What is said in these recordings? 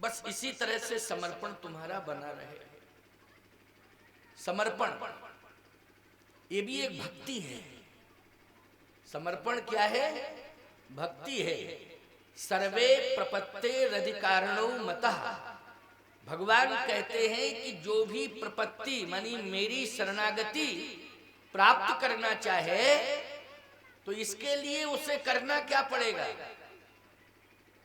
बस इसी तरह से समर्पण तुम्हारा बना रहे। समर्पण ये भी एक भक्ति है। समर्पण क्या है? भक्ति है। सर्वे प्रपत्तेरधिकारिणो मतः। भगवान कहते हैं कि जो भी प्रपत्ति मानी मेरी शरणागति प्राप्त करना चाहे तो इसके लिए उसे करना क्या पड़ेगा?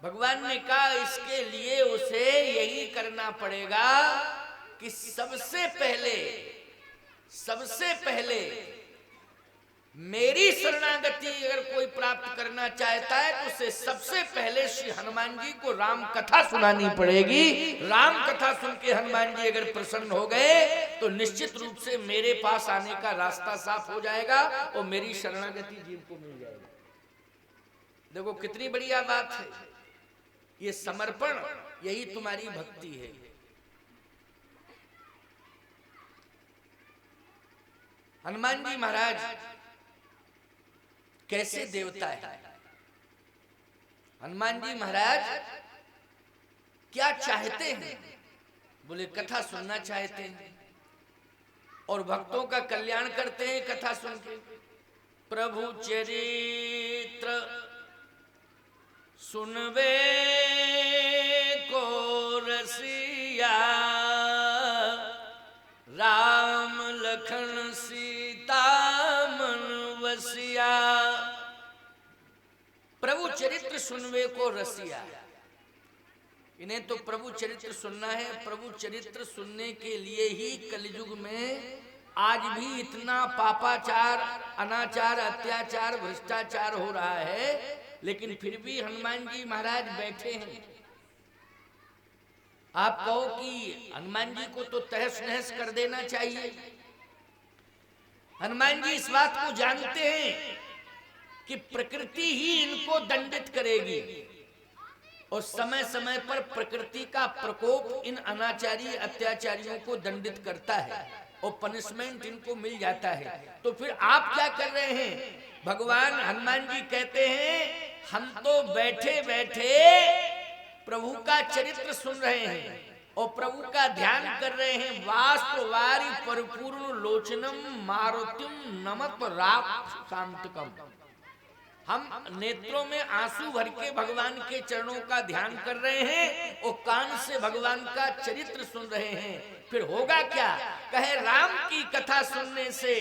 भगवान ने कहा इसके लिए उसे यही करना पड़ेगा कि सबसे पहले मेरी शरणागति अगर कोई प्राप्त करना चाहता है तो उसे सबसे पहले श्री हनुमान जी को राम कथा सुनानी पड़ेगी। राम कथा सुन के हनुमान जी अगर प्रसन्न हो गए तो निश्चित रूप से मेरे पास आने का रास्ता साफ हो जाएगा और मेरी शरणागति जीव को मिल जाएगी। देखो कितनी बढ़िया बात है। ये समर्पण यही तुम्हारी भक्ति है। हनुमान जी महाराज कैसे देवता है? हनुमान जी महाराज क्या चाहते हैं? बोले कथा सुनना चाहते हैं और भक्तों का कल्याण करते हैं कथा सुन के। प्रभु चरित्र सुनवे को रसिया, राम लखन सीता मन वसिया। प्रभु चरित्र सुनवे को रसिया। इन्हें तो प्रभु चरित्र सुनना है। प्रभु चरित्र सुनने के लिए ही कलयुग में आज भी इतना पापाचार, अनाचार, अत्याचार, भ्रष्टाचार हो रहा है, लेकिन फिर भी हनुमान जी महाराज बैठे हैं। आप कहो कि हनुमान जी को तो तहस नहस कर देना चाहिए। हनुमान जी इस बात को जानते हैं कि प्रकृति ही इनको दंडित करेगी और समय समय पर प्रकृति का प्रकोप इन अनाचारी अत्याचारियों को दंडित करता है और पनिशमेंट इनको मिल जाता है। तो फिर आप क्या कर रहे हैं? भगवान हनुमान जी कहते हैं हम तो बैठे बैठे प्रभु का चरित्र सुन रहे हैं और प्रभु का ध्यान कर रहे हैं। वास्तवारी परिपूर्ण लोचनम मारुतिम नमत राप शांतकम। हम नेत्रों में आंसू भर के भगवान के चरणों का ध्यान कर रहे हैं और कान से भगवान का चरित्र सुन रहे हैं। फिर होगा क्या? कहे राम की कथा सुनने से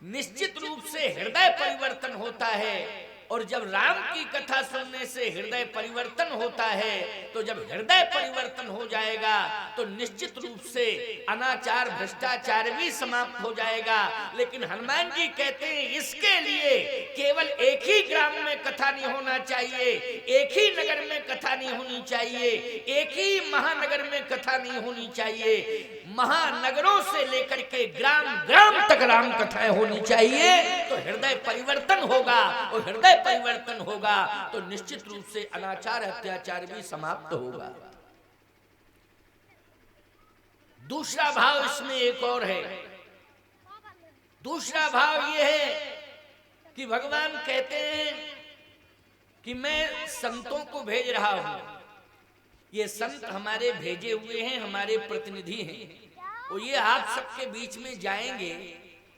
निश्चित रूप से हृदय परिवर्तन होता है और जब राम की कथा सुनने से हृदय परिवर्तन होता है तो जब हृदय परिवर्तन हो जाएगा तो निश्चित रूप से अनाचार भ्रष्टाचार भी समाप्त हो जाएगा। लेकिन हनुमान जी कहते हैं इसके लिए केवल एक ही ग्राम में कथा नहीं होना चाहिए, एक ही नगर में कथा नहीं होनी चाहिए, एक ही महानगर में कथा नहीं होनी चाहिए। महानगरों से लेकर के ग्राम ग्राम तक राम कथाएं होनी चाहिए तो हृदय परिवर्तन होगा और हृदय परिवर्तन होगा तो निश्चित रूप से अनाचार अत्याचार भी समाप्त होगा। दूसरा भाव इसमें एक और है। दूसरा भाव यह है कि भगवान कहते हैं कि मैं संतों को भेज रहा हूं। ये संत हमारे भेजे हुए हैं, हमारे प्रतिनिधि हैं और ये आप सबके बीच में जाएंगे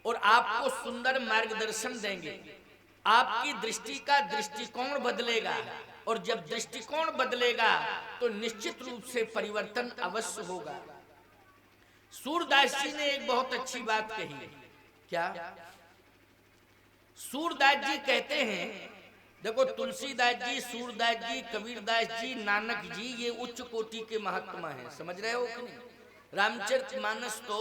और आपको सुंदर मार्गदर्शन देंगे। आपकी दृष्टि का दृष्टिकोण बदलेगा और जब दृष्टिकोण बदलेगा तो निश्चित रूप से परिवर्तन अवश्य होगा। सूरदास जी ने एक बहुत अच्छी बात कही। क्या? सूरदास जी कहते हैं, देखो तुलसीदास जी, सूरदास जी, कबीरदास जी, नानक जी ये उच्च कोटि के महात्मा हैं। समझ रहे हो कि नहीं? रामचरितमानस तो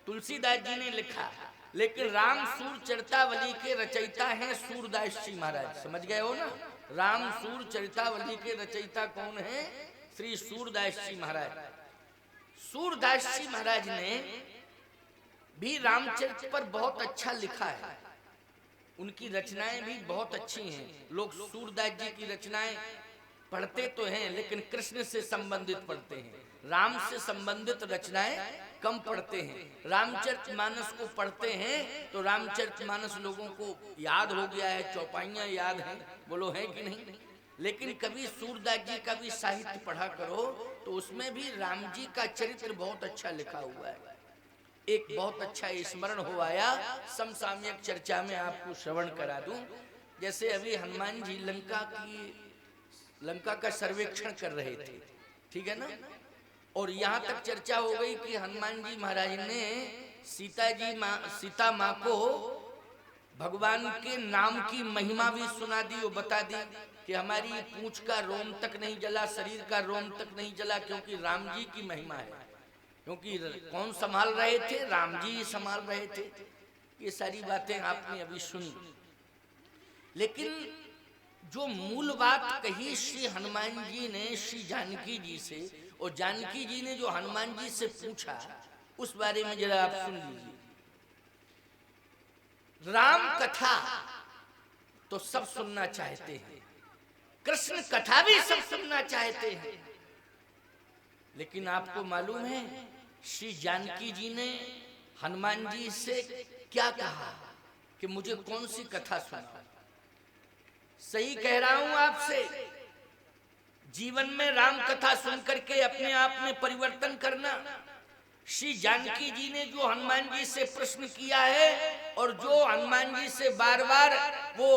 तुलसीदास जी ने लिखा, लेकिन राम सूर चरितावली के रचयिता हैं सूरदास जी महाराज। समझ गए हो ना? राम सूर चरितावली के रचयिता कौन है? श्री सूरदास जी महाराज। सूरदास जी महाराज ने भी रामचरित पर बहुत अच्छा लिखा है। उनकी रचनाएं भी बहुत अच्छी हैं। लोग सूरदास जी की रचनाएं पढ़ते तो हैं लेकिन कृष्ण से संबंधित पढ़ते हैं, राम से संबंधित रचनाएं कम पढ़ते हैं। रामचरितमानस को पढ़ते हैं तो रामचरितमानस लोगों को याद हो गया है, चौपाइयां याद हैं। बोलो है कि नहीं? लेकिन कभी सूरदास जी का भी साहित्य पढ़ा करो तो उसमें भी राम जी का चरित्र बहुत अच्छा लिखा हुआ है। एक बहुत अच्छा स्मरण हो आया, समसामयिक चर्चा में आपको श्रवण करा दूं। जैसे अभी हनुमान जी लंका का सर्वेक्षण कर रहे थे, ठीक है ना, और यहाँ तक चर्चा हो गई कि हनुमान जी महाराज ने सीता माँ को भगवान के नाम की महिमा भी सुना दी और बता दी कि हमारी पूंछ का रोम तक नहीं जला, शरीर का रोम तक नहीं जला, क्योंकि राम जी की महिमा है। क्योंकि कौन संभाल रहे थे? राम जी संभाल रहे थे। ये सारी बातें आपने अभी सुनी, लेकिन जो मूल बात कही श्री हनुमान जी ने श्री जानकी जी से, और जानकी जी ने जो हनुमान जी से पूछा, उस बारे में जरा आप सुन लीजिए। राम कथा तो सब सुनना चाहते हैं, कृष्ण कथा भी सब सुनना चाहते हैं, लेकिन आपको मालूम है श्री जानकी जी ने हनुमान जी से क्या कहा कि मुझे कौन सी कथा सुना? सही कह रहा हूं आपसे, जीवन में राम कथा सुन करके अपने आप में परिवर्तन करना। श्री जानकी जी ने जो हनुमान जी से प्रश्न किया है, और जो हनुमान जी से बार बार वो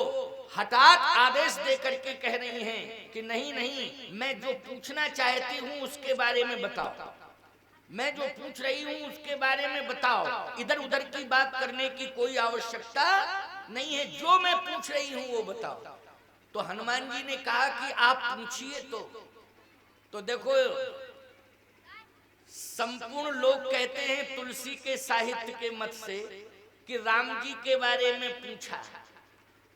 हठात आदेश दे करके कह रही हैं कि नहीं नहीं, मैं जो पूछना चाहती हूँ उसके बारे में बताओ, मैं जो पूछ रही हूँ उसके बारे में बताओ, इधर उधर की बात करने की कोई आवश्यकता नहीं है, जो मैं पूछ रही हूँ वो बताओ। तो हनुमान जी ने कहा कि आप पूछिए। तो देखो, संपूर्ण लोग कहते हैं तुलसी के साहित्य के मत से कि राम जी के बारे में पूछा,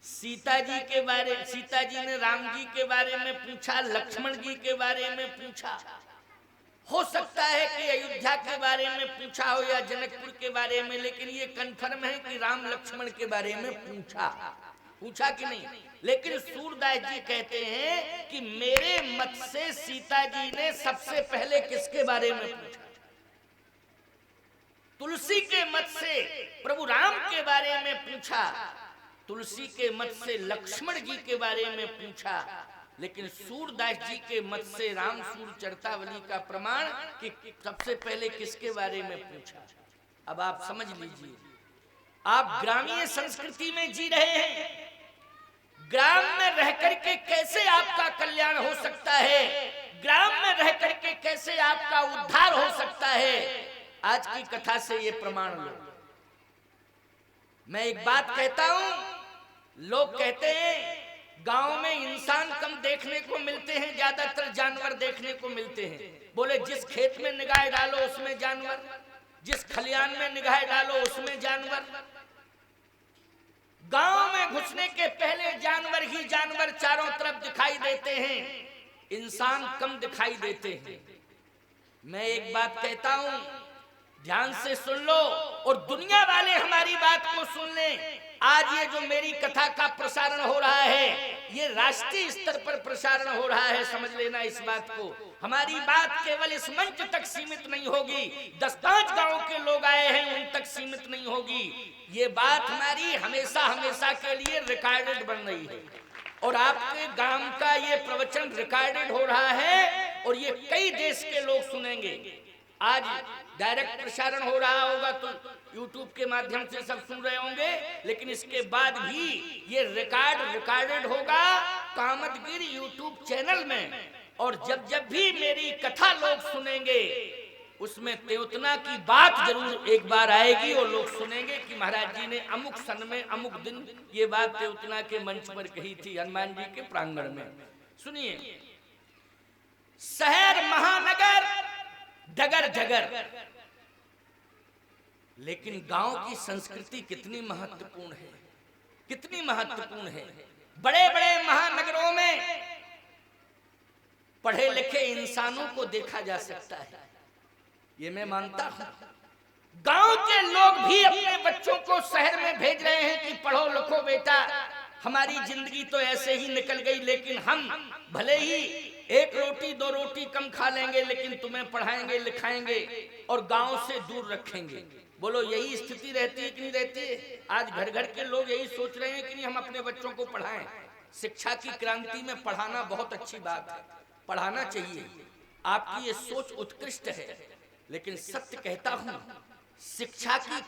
सीता जी ने राम जी के बारे में पूछा, लक्ष्मण जी के बारे में पूछा, हो सकता है कि अयोध्या के बारे में पूछा हो या जनकपुर के बारे में, लेकिन ये कन्फर्म है कि राम लक्ष्मण के बारे में पूछा कि नहीं। लेकिन सूरदास जी कहते हैं कि मेरे मत से सीता जी ने सबसे पहले किसके बारे में पूछा? तुलसी के मत से प्रभु राम के बारे में पूछा, तुलसी के मत से लक्ष्मण जी के बारे में पूछा, लेकिन सूरदास जी के मत से राम सूर चरितावली का प्रमाण कि सबसे पहले किसके बारे में पूछा। अब आप समझ लीजिए, आप ग्रामीण संस्कृति में जी रहे हैं, ग्राम में रह करके कैसे आपका कल्याण हो सकता है, ग्राम में रह करके कैसे आपका उद्धार हो सकता है, आज की कथा से ये प्रमाण लो। मैं एक बात कहता हूं, लोग कहते हैं गांव में इंसान कम देखने को मिलते हैं, ज्यादातर जानवर देखने को मिलते हैं। बोले जिस खेत में निगाह डालो उसमें जानवर, जिस खलियान में निगाह डालो उसमें जानवर। गांव में घुसने के पहले जानवर ही जानवर चारों तरफ दिखाई देते हैं, इंसान कम दिखाई देते हैं। मैं एक बात कहता हूं, ध्यान से सुन लो और दुनिया वाले हमारी बात को सुन लें। आज ये जो मेरी कथा का प्रसारण हो रहा है, ये राष्ट्रीय स्तर पर प्रसारण हो रहा है, समझ लेना इस बात को। हमारी बात केवल इस मंच तक सीमित नहीं होगी, 10-5 गांव के लोग आए हैं उन तक सीमित नहीं होगी। ये बात हमारी हमेशा हमेशा के लिए रिकॉर्डेड बन रही है, और आपके गांव का ये प्रवचन रिकॉर्डेड हो रहा है, और ये कई देश के लोग सुनेंगे। आज डायरेक्ट प्रसारण हो रहा होगा तो YouTube के माध्यम से सब सुन रहे होंगे, लेकिन इसके बाद भी ये रिकॉर्डेड होगा कामतगिरी YouTube चैनल में। और जब भी मेरी कथा लोग सुनेंगे, उसमें त्योतना की बात जरूर एक बार आएगी, और लोग सुनेंगे कि महाराज जी ने अमुक सन में अमुक दिन ये बात त्योतना के मंच पर कही थी, हनुमान जी के प्रांगण में। सुनिए, शहर महानगर डगर डगर, लेकिन गांव की संस्कृति कितनी महत्वपूर्ण है, कितनी महत्वपूर्ण है। बड़े बड़े महानगरों में पढ़े लिखे इंसानों को देखा जा सकता है, ये मैं मानता हूं। गांव के लोग भी अपने बच्चों को शहर में भेज रहे हैं कि पढ़ो लिखो बेटा, हमारी जिंदगी तो ऐसे ही निकल गई, लेकिन हम भले ही 1 रोटी 2 रोटी कम खा लेंगे, लेकिन तुम्हें पढ़ाएंगे लिखाएंगे और गांव से दूर रखेंगे। बोलो यही स्थिति रहती है कि नहीं रहती है? आज घर घर के लोग यही सोच रहे हैं कि नहीं हम अपने बच्चों को पढ़ाएं। शिक्षा की क्रांति में पढ़ाना बहुत अच्छी बात है, पढ़ाना चाहिए, आपकी ये सोच उत्कृष्ट है। लेकिन सत्य कहता हूं, शिक्षा की